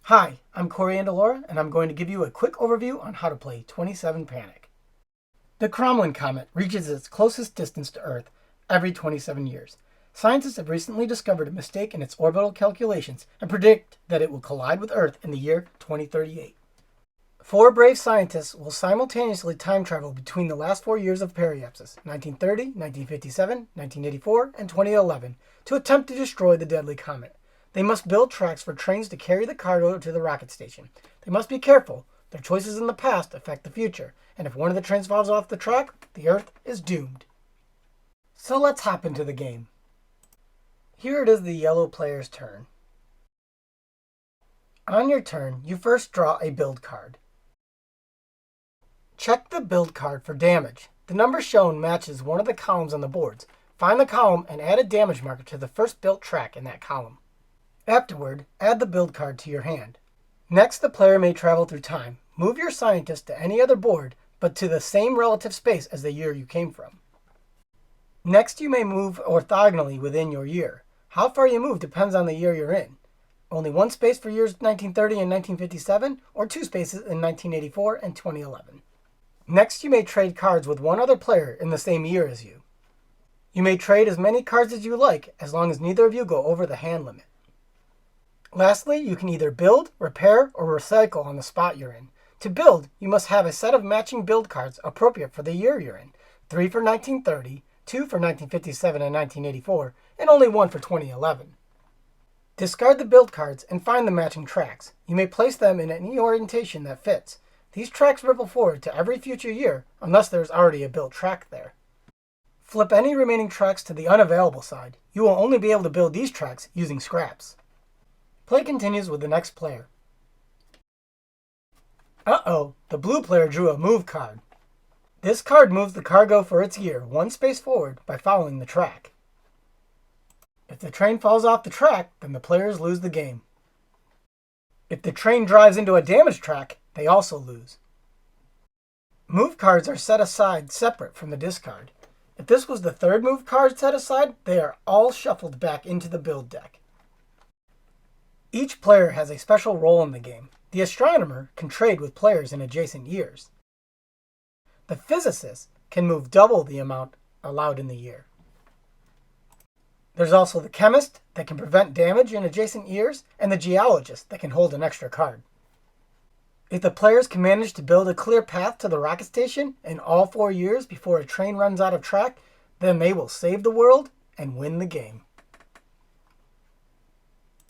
Hi, I'm Corey Andalora, and I'm going to give you a quick overview on how to play 27Panic. The Crommelin Comet reaches its closest distance to Earth every 27 years. Scientists have recently discovered a mistake in its orbital calculations and predict that it will collide with Earth in the year 2038. Four brave scientists will simultaneously time travel between the last 4 years of periapsis, 1930, 1957, 1984, and 2011, to attempt to destroy the deadly comet. They must build tracks for trains to carry the cargo to the rocket station. They must be careful. Their choices in the past affect the future, and if one of the trains falls off the track, the Earth is doomed. So let's hop into the game. Here it is the yellow player's turn. On your turn, you first draw a build card. Check the build card for damage. The number shown matches one of the columns on the boards. Find the column and add a damage marker to the first built track in that column. Afterward, add the build card to your hand. Next, the player may travel through time. Move your scientist to any other board, but to the same relative space as the year you came from. Next, you may move orthogonally within your year. How far you move depends on the year you're in. Only one space for years 1930 and 1957, or two spaces in 1984 and 2011. Next, you may trade cards with one other player in the same year as you. You may trade as many cards as you like, as long as neither of you go over the hand limit. Lastly, you can either build, repair, or recycle on the spot you're in. To build, you must have a set of matching build cards appropriate for the year you're in. 3 for 1930, 2 for 1957 and 1984, and only 1 for 2011. Discard the build cards and find the matching tracks. You may place them in any orientation that fits. These tracks ripple forward to every future year, unless there's already a built track there. Flip any remaining tracks to the unavailable side. You will only be able to build these tracks using scraps. Play continues with the next player. Uh-oh, the blue player drew a move card. This card moves the cargo for its year one space forward by following the track. If the train falls off the track, then the players lose the game. If the train drives into a damaged track, they also lose. Move cards are set aside separate from the discard. If this was the third move card set aside, they are all shuffled back into the build deck. Each player has a special role in the game. The astronomer can trade with players in adjacent years. The physicist can move double the amount allowed in the year. There's also the chemist that can prevent damage in adjacent years, and the geologist that can hold an extra card. If the players can manage to build a clear path to the rocket station in all 4 years before a train runs out of track, then they will save the world and win the game.